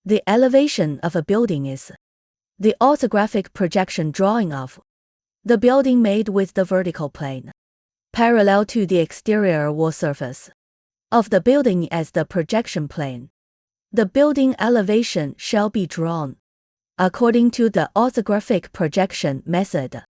The elevation of a building is the orthographic projection drawing of the building made with the vertical plane parallel to the exterior wall surface of the building as the projection plane. The building elevation shall be drawn according to the orthographic projection method.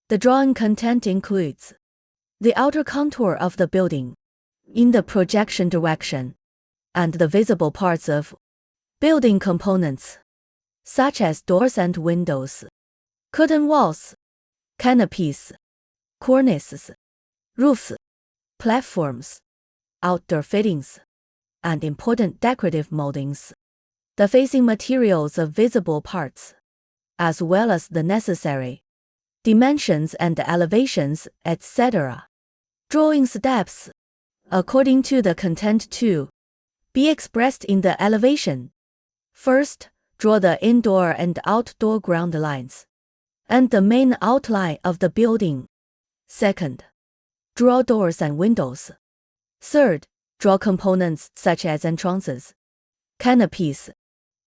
The drawing content includes the outer contour of the building in the projection direction and the visible parts of building components, such as doors and windows, curtain walls, canopies, cornices, roofs, platforms, outdoor fittings, and important decorative moldings. The facing materials of visible parts, as well as the necessary dimensions and elevations, etc. Drawing steps, according to the content to be expressed in the elevation. First, draw the indoor and outdoor ground lines and the main outline of the building. Second, draw doors and windows. Third, draw components such as entrances, canopies,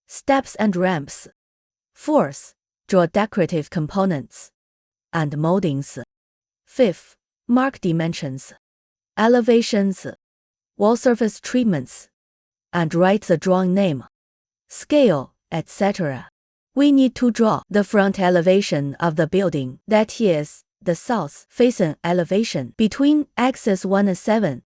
steps and ramps. Fourth, draw decorative components and moldings. Fifth, mark dimensions, elevations, wall surface treatments, and write the drawing name, scale, etc. We need to draw the front elevation of the building, that is, the south-facing elevation between axes 1 and 7.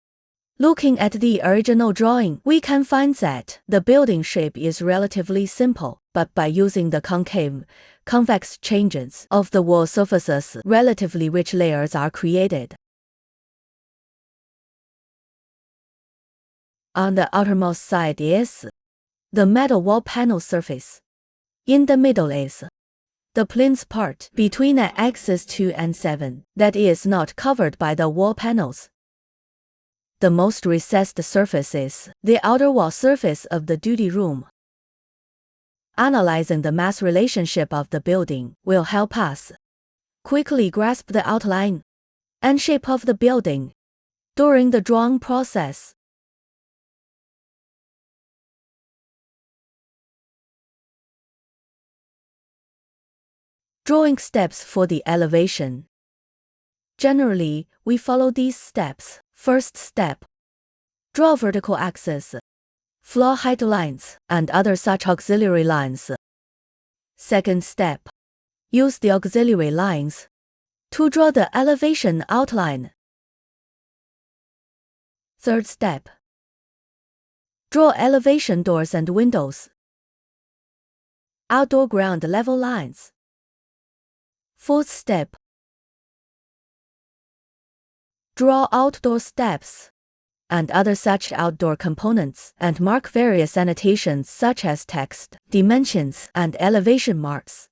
Looking at the original drawing, we can find that the building shape is relatively simple, but by using the concave, convex changes of the wall surfaces, relatively rich layers are created. On the outermost side is the metal wall panel surface. In the middle is the plinth part between axes 2 and 7 that is not covered by the wall panels. The most recessed surface is the outer wall surface of the duty room. Analyzing the mass relationship of the building will help us quickly grasp the outline and shape of the building during the drawing process. Drawing steps for the elevation. Generally, we follow these steps. First step, draw vertical axis, floor height lines, and other such auxiliary lines. Second step, use the auxiliary lines to draw the elevation outline. Third step, draw elevation doors and windows, outdoor ground level lines. Fourth step, draw outdoor steps and other such outdoor components and mark various annotations such as text, dimensions, and elevation marks.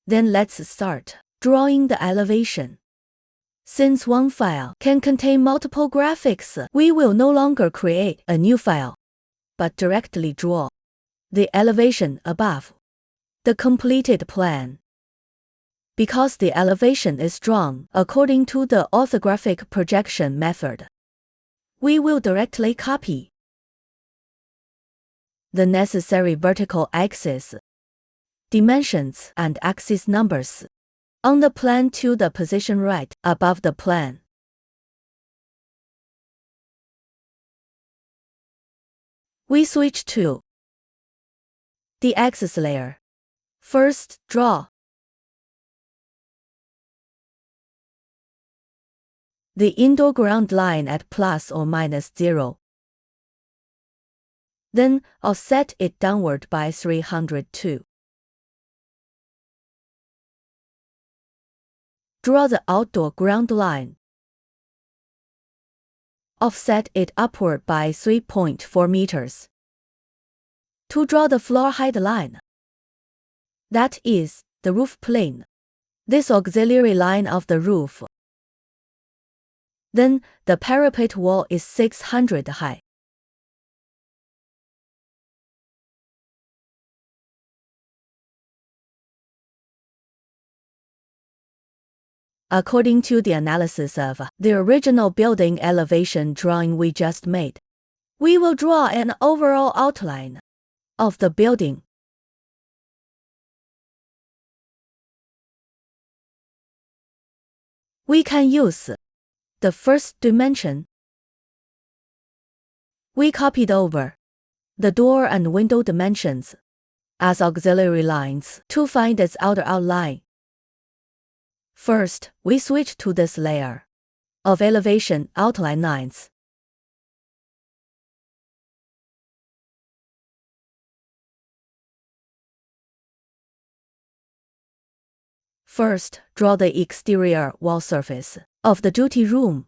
Then let's start drawing the elevation. Since one file can contain multiple graphics, we will no longer create a new file, but directly draw the elevation above the completed plan. Because the elevation is drawn according to the orthographic projection method, we will directly copy the necessary vertical axis, dimensions, and axis numbers on the plan to the position right above the plan. We switch to the axis layer. First, draw the indoor ground line at plus or minus 0. Then, offset it downward by 302. Draw the outdoor ground line. Offset it upward by 3.4 meters. To draw the floor height line, that is, the roof plane, this auxiliary line of the roof. Then, the parapet wall is 600 high. According to the analysis of the original building elevation drawing we just made, we will draw an overall outline of the building. We can use the first dimension. We copied over the door and window dimensions as auxiliary lines to find its outer outline. First, we switch to this layer of elevation outline lines. First, draw the exterior wall surface of the duty room.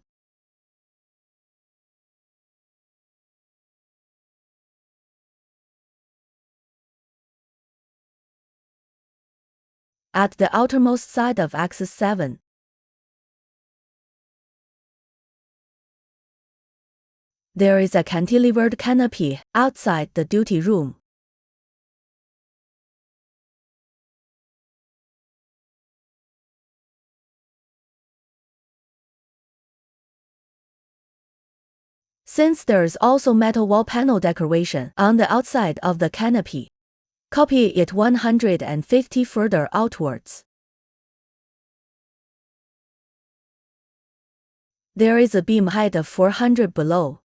At the outermost side of axis 7, there is a cantilevered canopy outside the duty room. Since there is also metal wall panel decoration on the outside of the canopy, copy it 150 further outwards. There is a beam height of 400 below.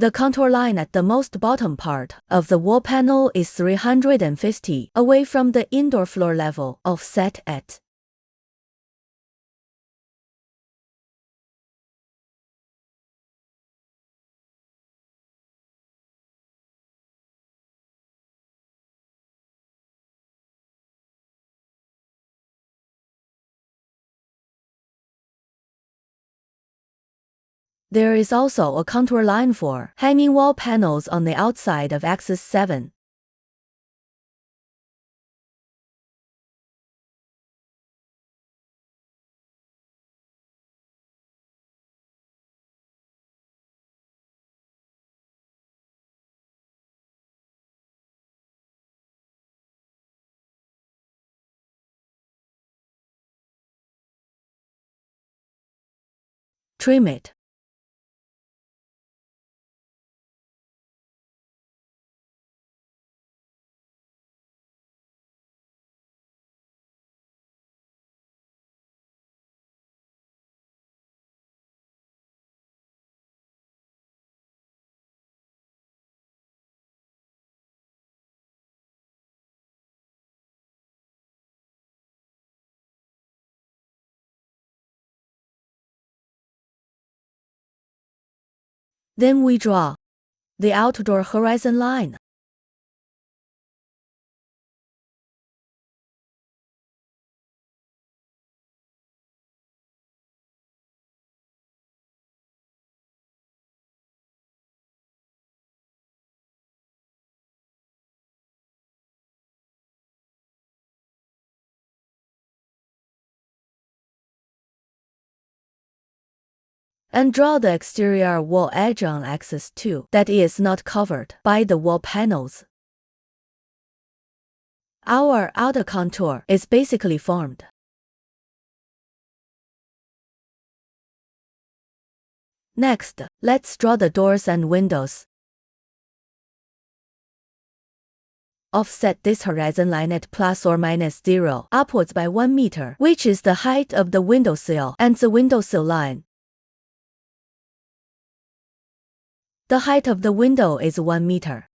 The contour line at the most bottom part of the wall panel is 350 away from the indoor floor level, offset at There is also a contour line for hanging wall panels on the outside of axis 7. Trim it. Then we draw the outdoor horizon line. And draw the exterior wall edge on axis 2 that is not covered by the wall panels. Our outer contour is basically formed. Next, let's draw the doors and windows. Offset this horizon line at plus or minus 0 upwards by 1 meter, which is the height of the windowsill and the windowsill line. The height of the window is 1 meter.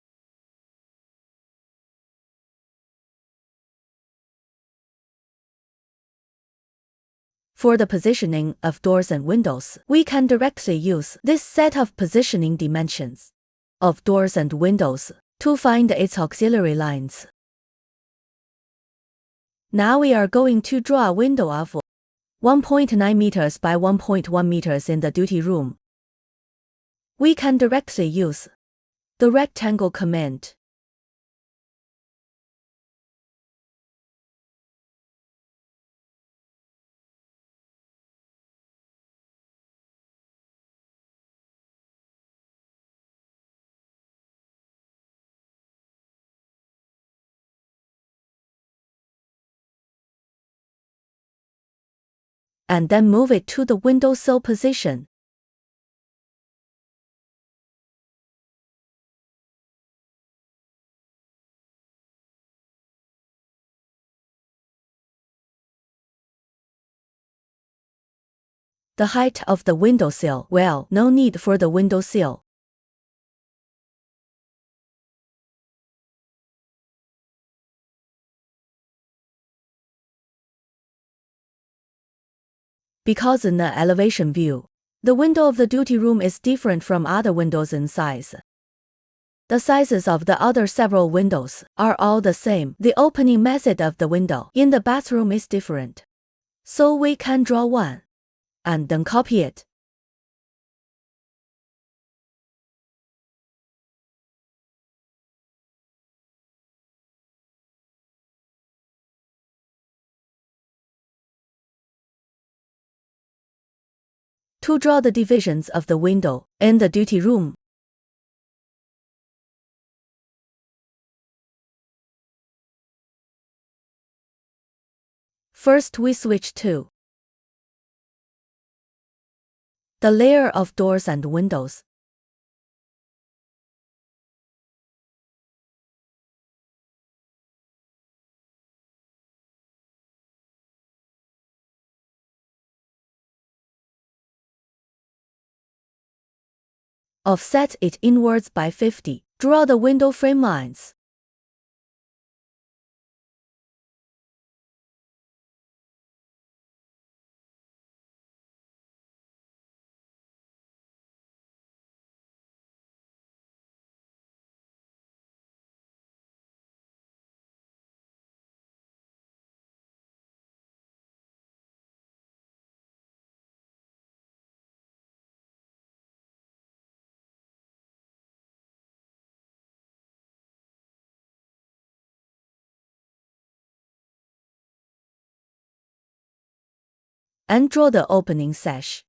For the positioning of doors and windows, we can directly use this set of positioning dimensions of doors and windows to find its auxiliary lines. Now we are going to draw a window of 1.9 meters by 1.1 meters in the duty room. we can directly use the rectangle command. And then move it to the windowsill position. The height of the windowsill, well, no need for the windowsill. Because in the elevation view, the window of the duty room is different from other windows in size. The sizes of the other several windows are all the same. The opening method of the window in the bathroom is different. So we can draw one and then copy it. To draw the divisions of the window in the duty room, first we switch to the layer of doors and windows. Offset it inwards by 50. Draw the window frame lines. And draw the opening sash.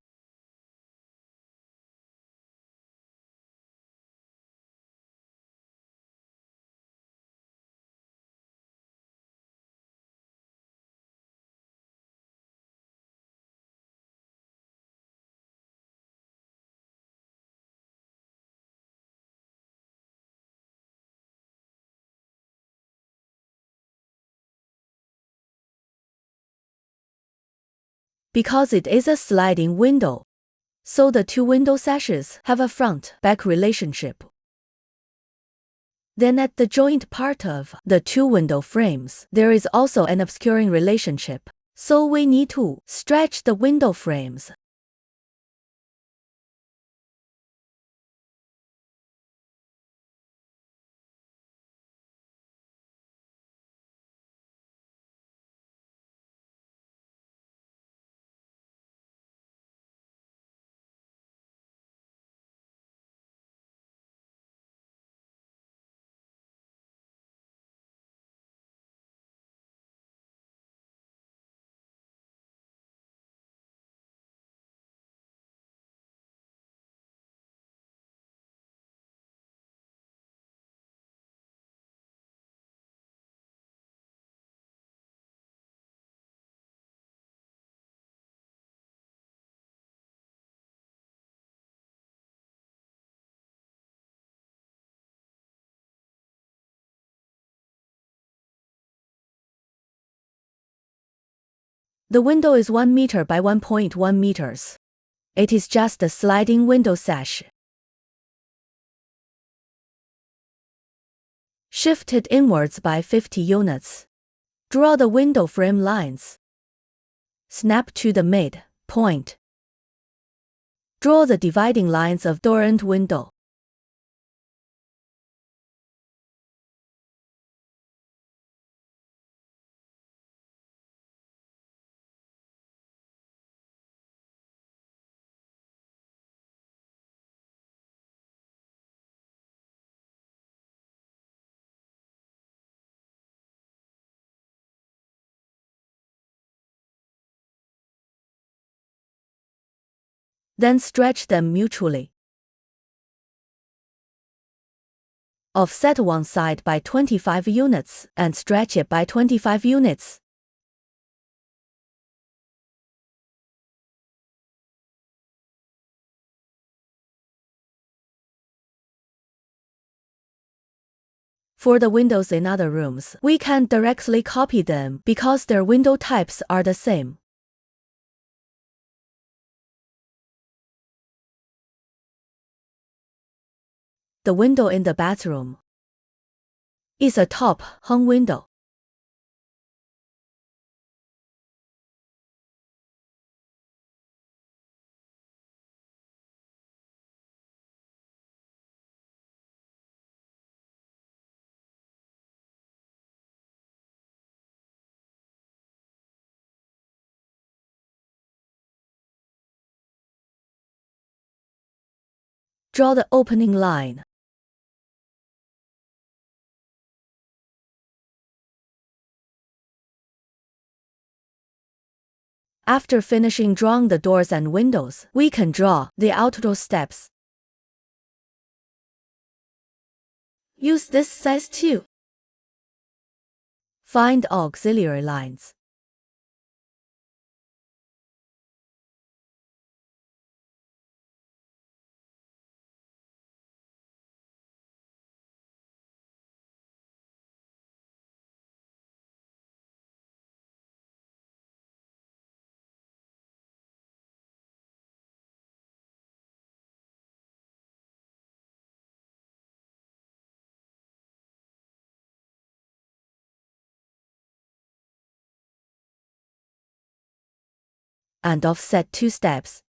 Because it is a sliding window, so the two window sashes have a front-back relationship. Then at the joint part of the two window frames, there is also an obscuring relationship, so we need to stretch the window frames. The window is 1 meter by 1.1 meters. It is just a sliding window sash. Shift it inwards by 50 units. Draw the window frame lines. Snap to the mid-point. Draw the dividing lines of door and window. Then stretch them mutually. Offset one side by 25 units and stretch it by 25 units. For the windows in other rooms, we can directly copy them because their window types are the same. The window in the bathroom is a top hung window. Draw the opening line. After finishing drawing the doors and windows, we can draw the outdoor steps. Use this size too. Find auxiliary lines. And offset 2 steps.